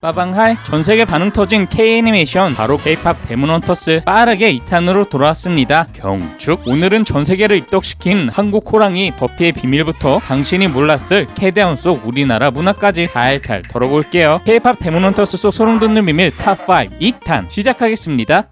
빠방하이, 전세계 반응 터진 K-애니메이션 바로 K-팝 데몬헌터스 빠르게 2탄으로 돌아왔습니다. 경축! 오늘은 전세계를 입덕시킨 한국 호랑이 버피의 비밀부터 당신이 몰랐을 캐대언 속 우리나라 문화까지 탈탈 털어볼게요. K-팝 데몬헌터스 속 소름돋는 비밀 탑5 2탄 시작하겠습니다.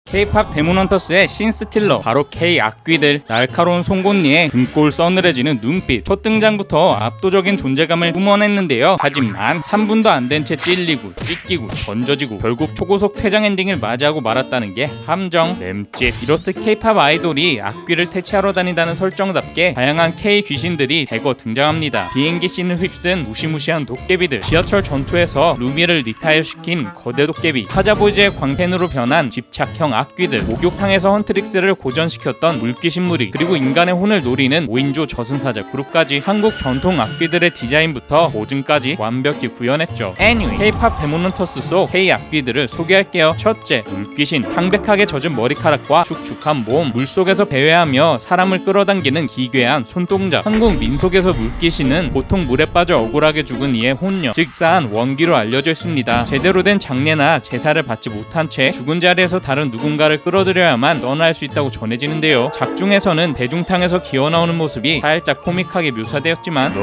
K-팝 데몬헌터스의 신스틸러 바로 K-악귀들. 날카로운 송곳니에 등골 서늘해지는 눈빛, 첫 등장부터 압도적인 존재감을 뿜어냈는데요. 하지만 3분도 안 된 채 찔리고 찢기고 던져지고 결국 초고속 퇴장 엔딩을 맞이하고 말았다는 게 함정, 램집. 이렇듯 K-팝 아이돌이 악귀를 퇴치하러 다닌다는 설정답게 다양한 K-귀신들이 대거 등장합니다. 비행기 씬을 휩쓴 무시무시한 도깨비들, 지하철 전투에서 루미를 리타이어시킨 거대 도깨비, 사자보이즈의 광팬으로 변한 집착형 악귀들, 목욕탕에서 헌트릭스를 고전시켰던 물귀신무리, 그리고 인간의 혼을 노리는 5인조 저승사자 그룹까지 한국 전통 악귀들의 디자인부터 모증까지 완벽히 구현했죠. Anyway, K-팝 데몬헌터스 속 K-악귀들을 소개할게요. 첫째, 물귀신. 창백하게 젖은 머리카락과 축축한 몸, 물속에서 배회하며 사람을 끌어당기는 기괴한 손동작. 한국 민속에서 물귀신은 보통 물에 빠져 억울하게 죽은 이의 혼녀, 즉사한 원기로 알려져 있습니다. 제대로 된 장례나 제사를 받지 못한 채 죽은 자리에서 다른 누군가를 끌어들여야만 떠날 수 있다고 전해지는데요. 작중에서는 대중탕에서 기어나오는 모습이 살짝 코믹하게 묘사되었지만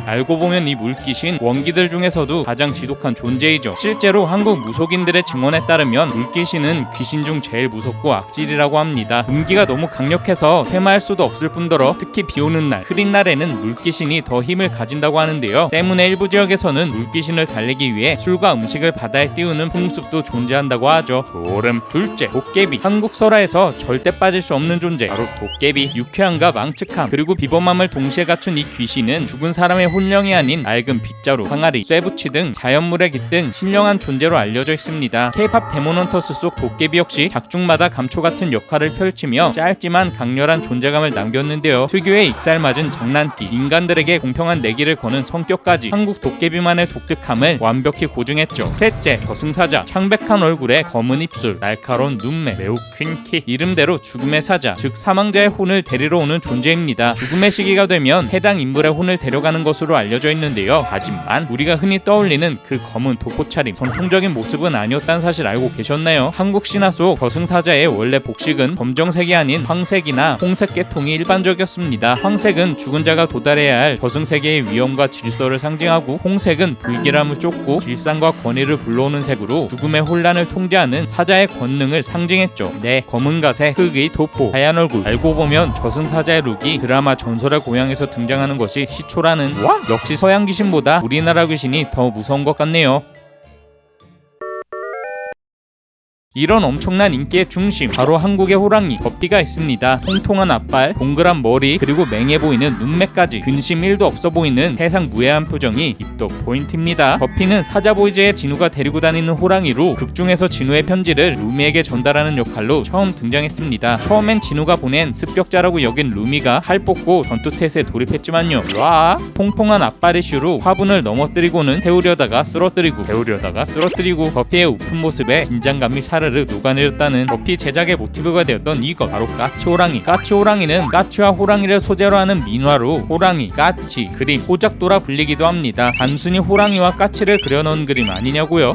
알고 보면 이 물귀신 원기들 중에서도 가장 지독한 존재이죠. 실제로 한국 무속인들의 증언에 따르면 물귀신은 귀신 중 제일 무섭고 악질이라고 합니다. 음기가 너무 강력해서 퇴마할 수도 없을 뿐더러 특히 비오는 날, 흐린 날에는 물귀신이 더 힘을 가진다고 하는데요. 때문에 일부 지역에서는 물귀신을 달래기 위해 술과 음식을 바다에 띄우는 풍습도 존재한다고 하죠. 소름. 둘째, 도깨비. 한국 설화에서 절대 빠질 수 없는 존재, 바로 도깨비. 유쾌함과 망측함 그리고 비범함을 동시에 갖춘 이 귀신은 죽은 사람의 혼령이 아닌 낡은 빗자루, 항아리, 쇠붙이 등 자연물에 깃든 신령한 존재로 알려져 있습니다. K-팝 데몬헌터스 속 도깨비 역시 작중마다 감초 같은 역할을 펼치며 짧지만 강렬한 존재감을 남겼는데요. 특유의 익살맞은 장난기, 인간들에게 공평한 내기를 거는 성격까지 한국 도깨비만의 독특함을 완벽히 고증했죠. 셋째, 저승사자. 창백한 얼굴에 검은 입술, 날카로운 눈매, 매우 큰 키. 이름대로 죽음의 사자, 즉 사망자의 혼을 데리러 오는 존재입니다. 죽음의 시기가 되면 해당 인물의 혼을 데려가는 것으로 알려져 있는데요. 하지만 우리가 흔히 떠올리는 그 검은 도포차림, 전통적인 모습은 아니었다는 사실 알고 계셨나요? 한국 신화 속 저승사자의 원래 복식은 검정색이 아닌 황색이나 홍색 계통이 일반적이었습니다. 황색은 죽은 자가 도달해야 할 저승세계의 위험과 질서를 상징하고, 홍색은 불길함을 쫓고 길상과 권위를 불러오는 색으로 죽음의 혼란을 통제하는 사자의 권능을 상징했죠. 네, 검은 가색, 흑의 도포, 하얀 얼굴. 알고 보면 저승사자의 룩이 드라마 전설의 고향에서 등장하는 것이 시초라는. 역시 서양 귀신보다 우리나라 귀신이 더 무서운 것 같네요. 이런 엄청난 인기의 중심, 바로 한국의 호랑이 버피가 있습니다. 통통한 앞발, 동그란 머리, 그리고 맹해 보이는 눈매까지 근심 1도 없어 보이는 세상 무해한 표정이 입덕 포인트입니다. 버피는 사자보이즈의 진우가 데리고 다니는 호랑이로 극중에서 진우의 편지를 루미에게 전달하는 역할로 처음 등장했습니다. 처음엔 진우가 보낸 습격자라고 여긴 루미가 칼 뽑고 전투태세에 돌입했지만요. 통통한 앞발 이슈로 화분을 넘어뜨리고는 태우려다가 쓰러뜨리고 버피의 우픈 모습에 긴장감이 사르르 녹아내렸다는 버피 제작의 모티브가 되었던 이것, 바로 까치호랑이. 까치호랑이는 까치와 호랑이를 소재로 하는 민화로 호랑이, 까치, 그림, 호작도라 불리기도 합니다. 단순히 호랑이와 까치를 그려놓은 그림 아니냐고요?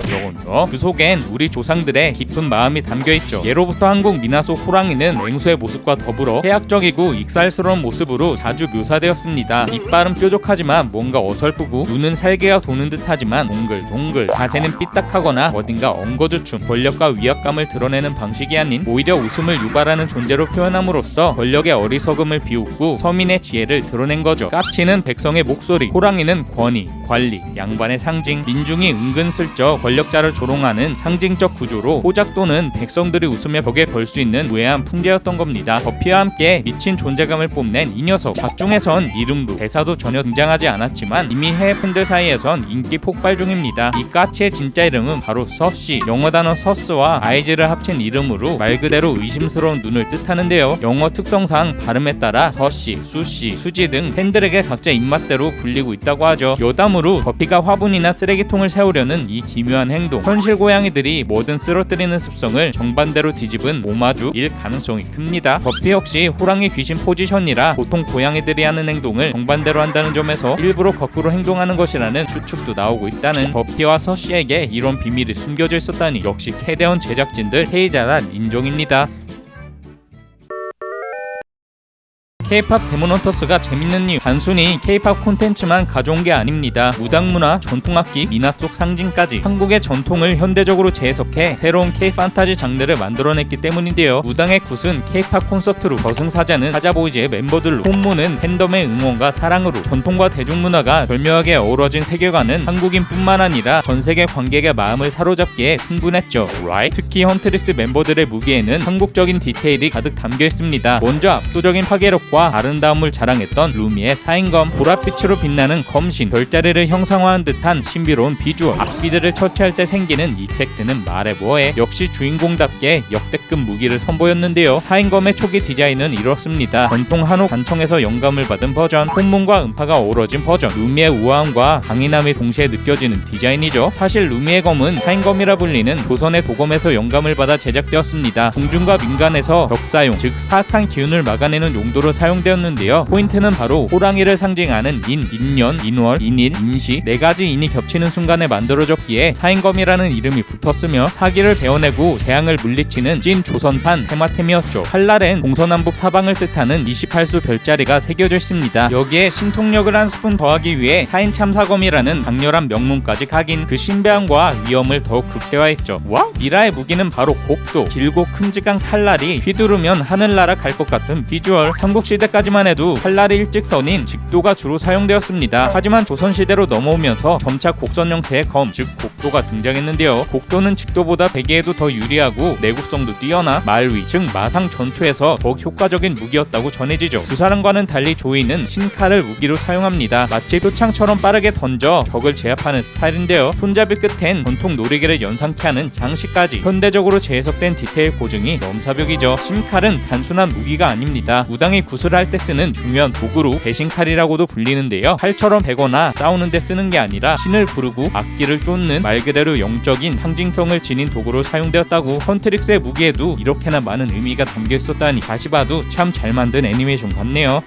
그 속엔 우리 조상들의 깊은 마음이 담겨있죠. 예로부터 한국 민화 속 호랑이는 맹수의 모습과 더불어 해악적이고 익살스러운 모습으로 자주 묘사되었습니다. 이빨은 뾰족하지만 뭔가 어설프고, 눈은 살개가 도는 듯하지만 동글동글, 자세는 삐딱하거나 어딘가 엉거주춤, 권력과 위압감을 드러내는 방식이 아닌 오히려 웃음을 유발하는 존재로 표현함으로써 권력의 어리석음을 비웃고 서민의 지혜를 드러낸 거죠. 까치는 백성의 목소리, 호랑이는 권위, 관리, 양반의 상징, 민중이 은근슬쩍 권력자를 조롱하는 상징적 구조로, 호작도는 백성들이 웃으며 벽에 걸 수 있는 무해한 풍자였던 겁니다. 버피와 함께 미친 존재감을 뽐낸 이 녀석, 작중에선 이름도 대사도 전혀 등장하지 않았지만 이미 해외 팬들 사이에선 인기 폭발 중입니다. 이 까치의 진짜 이름은 바로 서씨, 영어 단어 서스와 아이즈를 합친 이름으로 말 그대로 의심스러운 눈을 뜻하는데요. 영어 특성상 발음에 따라 서씨, 수씨, 수지 등 팬들에게 각자 입맛대로 불리고 있다고 하죠. 여담으로 버피가 화분이나 쓰레기통을 세우려는 이 기묘한 행동, 현실 고양이들이 뭐든 쓰러뜨리는 습성을 정반대로 뒤집은 오마주일 가능성이 큽니다. 버피 역시 호랑이 귀신 포지션이라 보통 고양이들이 하는 행동을 정반대로 한다는 점에서 일부러 거꾸로 행동하는 것이라는 추측도 나오고 있다는, 버피와 서씨에게 이런 비밀이 숨겨져 있었다니 역시 캐대원 제작진들 K자란 인정입니다. K-팝 데몬헌터스가 재밌는 이유, 단순히 K-팝 콘텐츠만 가져온 게 아닙니다. 무당문화, 전통악기, 민화 속 상징까지 한국의 전통을 현대적으로 재해석해 새로운 K-판타지 장르를 만들어냈기 때문인데요. 무당의 굿은 K-팝 콘서트로, 저승사자는 사자보이즈의 member들로, 혼모는 팬덤의 응원과 사랑으로, 전통과 대중문화가 절묘하게 어우러진 세계관은 한국인뿐만 아니라 전세계 관객의 마음을 사로잡기에 충분했죠. Right? 특히 헌트릭스 멤버들의 무기에는 한국적인 디테일이 가득 담겨 있습니다. 먼저 압도적인 파괴력과 아름다움을 자랑했던 루미의 사인검, 보랏빛으로 빛나는 검신, 별자리를 형상화한 듯한 신비로운 비주얼, 악귀들을 처치할 때 생기는 이펙트는 말해 뭐해. 역시 주인공답게 역대급 무기를 선보였는데요. 사인검의 초기 디자인은 이렇습니다. 전통 한옥 관청에서 영감을 받은 버전, 혼문과 음파가 어우러진 버전, 루미의 우아함과 강인함이 동시에 느껴지는 디자인이죠. 사실 루미의 검은 사인검이라 불리는 조선의 도검에서 영감을 받아 제작되었습니다. 궁중과 민간에서 벽사용, 즉 사악한 기운을 막아내는 용도로 사용되었는데요. 포인트는 바로 호랑이를 상징하는 인, 인년, 인월, 인일, 인시 4가지 인이 겹치는 순간에 만들어졌기에 사인검이라는 이름이 붙었으며 사기를 베어내고 재앙을 물리치는 찐 조선판 테마템이었죠. 칼날엔 동서남북 사방을 뜻하는 28수 별자리가 새겨져 있습니다. 여기에 신통력을 한 스푼 더하기 위해 사인참사검이라는 강렬한 명문까지 각인, 그 신비함과 위험을 더욱 극대화했죠. 와? 미라의 무기는 바로 곡도, 길고 큼직한 칼날이 휘두르면 하늘나라 갈 것 같은 비주얼. 삼국시대까지만 해도 칼날의 일직선인 직도가 주로 사용되었습니다. 하지만 조선시대로 넘어오면서 점차 곡선 형태의 검, 즉 곡도가 등장했는데요. 곡도는 직도보다 베기에도 더 유리하고 내구성도 뛰어나 말위, 즉 마상 전투에서 더욱 효과적인 무기였다고 전해지죠. 두 사람과는 달리 조이는 신칼을 무기로 사용합니다. 마치 표창처럼 빠르게 던져 적을 제압하는 스타일인데요. 손잡이 끝엔 전통 놀이기를 연상케 하는 장식까지 현대적으로 재해석된 디테일 고증이 넘사벽이죠. 신칼은 단순한 무기가 아닙니다. 무당이 굿을 할 때 쓰는 중요한 도구로 배신칼이라고도 불리는데요. 칼처럼 베거나 싸우는 데 쓰는 게 아니라 신을 부르고 악기를 쫓는 말 그대로 영적인 상징성을 지닌 도구로 사용되었다고. 헌트릭스의 무기에도 이렇게나 많은 의미가 담겨 있었다니 다시 봐도 참 잘 만든 애니메이션 같네요.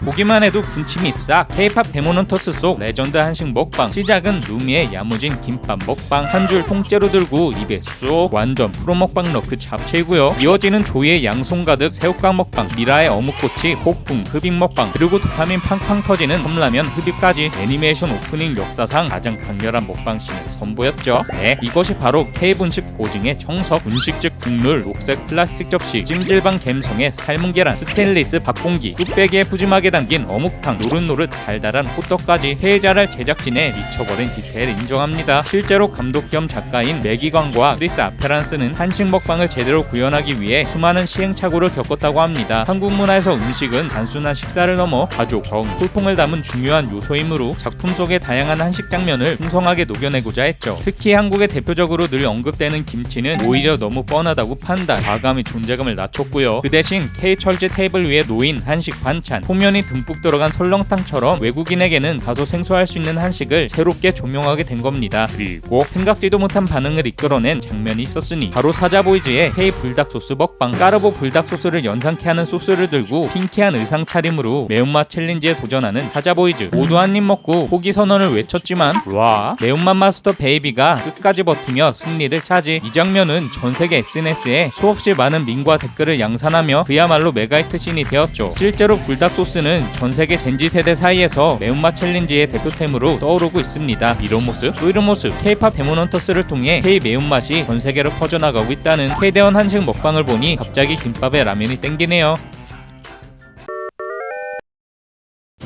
보기만 해도 군침이 싹. K-팝 데몬헌터스 속 레전드 한식 먹방. 시작은 루미의 야무진 김밥 먹방, 한 줄 통째로 들고 입에 쏙, 완전 프로 먹방러 그 잡채이고요. 이어지는 조이의 양손 가득 새우깡 먹방, 미라의 어묵꼬치 폭풍 흡입 먹방, 그리고 도파민 팡팡 터지는 컵라면 흡입까지 애니메이션 오프닝 역사상 가장 강렬한 먹방씬을 선보였죠. 네, 이것이 바로 K-분식 고증의 정석. 분식 즉 국물, 녹색 플라스틱 접시, 찜질방 갬성의 삶은 계란, 스테인리스 밥공기, 뚝배기에 푸짐하게 담긴 어묵탕, 노릇노릇 달달한 호떡까지 K자랄 제작진의 미쳐버린 디테일 인정합니다. 실제로 감독 겸 작가인 매기광과 크리스 아페란스는 한식 먹방을 제대로 구현하기 위해 수많은 시행착오를 겪었다고 합니다. 한국 문화에서 음식은 단순한 식사를 넘어 가족, 정, 소통을 담은 중요한 요소이므로 작품 속의 다양한 한식 장면을 풍성하게 녹여내고자 했죠. 특히 한국의 대표적으로 늘 언급되는 김치는 오히려 너무 뻔하다고 판단, 과감히 존재감을 낮췄고요. 그 대신 K철제 테이블 위에 놓인 한식 반찬, 소면이 듬뿍 들어간 설렁탕처럼 외국인에게는 다소 생소할 수 있는 한식을 새롭게 조명하게 된 겁니다. 그리고 생각지도 못한 반응을 이끌어낸 장면이 있었으니 바로 사자보이즈의 K 불닭 소스 먹방. 까르보 불닭 소스를 연상케 하는 소스를 들고 핑키한 의상 차림으로 매운맛 챌린지에 도전하는 사자보이즈. 모두 한 입 먹고 포기 선언을 외쳤지만 와, 매운맛 마스터 베이비가 끝까지 버티며 승리를 차지. 이 장면은 전세계 SNS에 수없이 많은 밈과 댓글을 양산하며 그야말로 메가히트 씬이 되었죠. 실제로 불닭 소스는 전세계 젠지 세대 사이에서 매운맛 챌린지의 대표템으로 떠오르고 있습니다. 이런 모습 또 이런 모습, K-팝 데몬헌터스를 통해 K 매운맛이 전세계로 퍼져나가고 있다는 K대원 한식 먹방을 보니 갑자기 김밥에 라면이 땡기네요.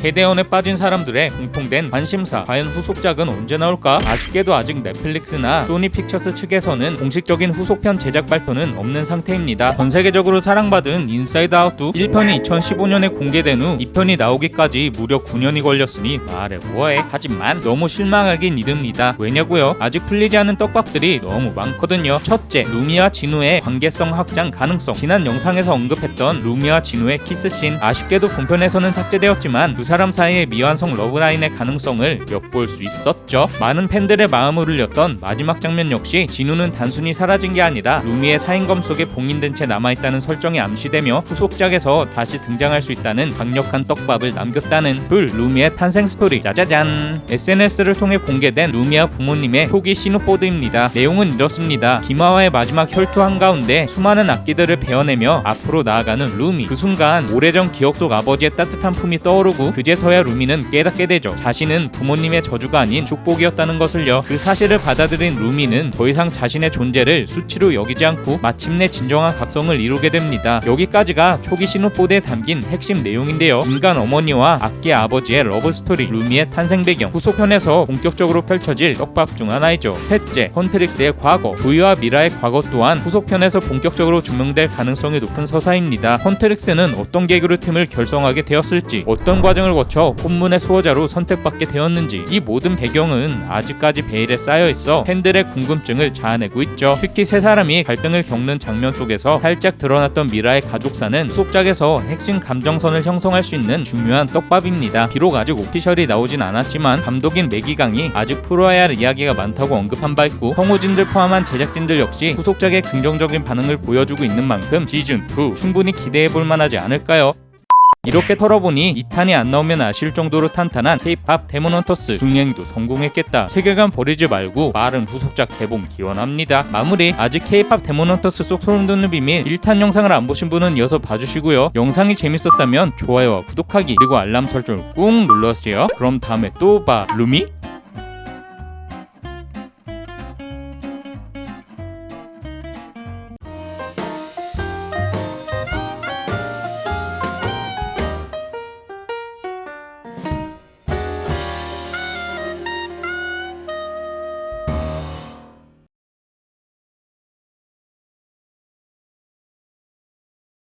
세대원에 빠진 사람들의 공통된 관심사, 과연 후속작은 언제 나올까? 아쉽게도 아직 넷플릭스나 소니 픽처스 측에서는 공식적인 후속편 제작 발표는 없는 상태입니다. 전 세계적으로 사랑받은 인사이드 아웃도 1편이 2015년에 공개된 후 2편이 나오기까지 무려 9년이 걸렸으니 말해 뭐해. 하지만 너무 실망하긴 이릅니다. 왜냐고요? 아직 풀리지 않은 떡밥들이 너무 많거든요. 첫째, 루미와 진우의 관계성 확장 가능성. 지난 영상에서 언급했던 루미와 진우의 키스씬, 아쉽게도 본편에서는 삭제되었지만 두 사람 사이의 미완성 러브라인의 가능성을 엿볼 수 있었죠. 많은 팬들의 마음을 울렸던 마지막 장면 역시 진우는 단순히 사라진 게 아니라 루미의 사인검 속에 봉인된 채 남아있다는 설정이 암시되며 후속작에서 다시 등장할 수 있다는 강력한 떡밥을 남겼다는 둘, 루미의 탄생 스토리. 짜자잔. SNS를 통해 공개된 루미와 부모님의 초기 신호보드입니다. 내용은 이렇습니다. 김하와의 마지막 혈투 한가운데 수많은 악기들을 베어내며 앞으로 나아가는 루미. 그 순간 오래전 기억 속 아버지의 따뜻한 품이 떠오르고 그제서야 루미는 깨닫게 되죠. 자신은 부모님의 저주가 아닌 축복이었다는 것을요. 그 사실을 받아들인 루미는 더 이상 자신의 존재를 수치로 여기지 않고 마침내 진정한 각성을 이루게 됩니다. 여기까지가 초기 신호보드에 담긴 핵심 내용인데요. 인간 어머니와 악기 아버지의 러브스토리, 루미의 탄생 배경, 후속편에서 본격적으로 펼쳐질 떡밥 중 하나이죠. 셋째, 헌트릭스의 과거. 조이와 미라의 과거 또한 후속편에서 본격적으로 증명될 가능성이 높은 서사입니다. 헌트릭스는 어떤 계기로 팀을 결성하게 되었을지, 어떤 과정을 거쳐 혼문의 수호자로 선택받게 되었는지, 이 모든 배경은 아직까지 베일에 쌓여있어 팬들의 궁금증을 자아내고 있죠. 특히 세 사람이 갈등을 겪는 장면 속에서 살짝 드러났던 미라의 가족사는 후속작에서 핵심 감정선을 형성할 수 있는 중요한 떡밥입니다. 비록 아직 오피셜이 나오진 않았지만 감독인 매기강이 아직 풀어야 할 이야기가 많다고 언급한 바 있고, 성우진들 포함한 제작진들 역시 후속작에 긍정적인 반응을 보여주고 있는 만큼 시즌2 충분히 기대해볼 만하지 않을까요? 이렇게 털어보니 2탄이 안 나오면 아쉬울 정도로 탄탄한 K-POP 데몬헌터스, 흥행도 성공했겠다. 세계관 버리지 말고 빠른 후속작 개봉 기원합니다. 마무리. 아직 K-POP 데몬헌터스 속 소름돋는 비밀 1탄 영상을 안 보신 분은 이어서 봐주시고요. 영상이 재밌었다면 좋아요와 구독하기 그리고 알람 설정을 꾹 눌러주세요. 그럼 다음에 또 봐. 루미?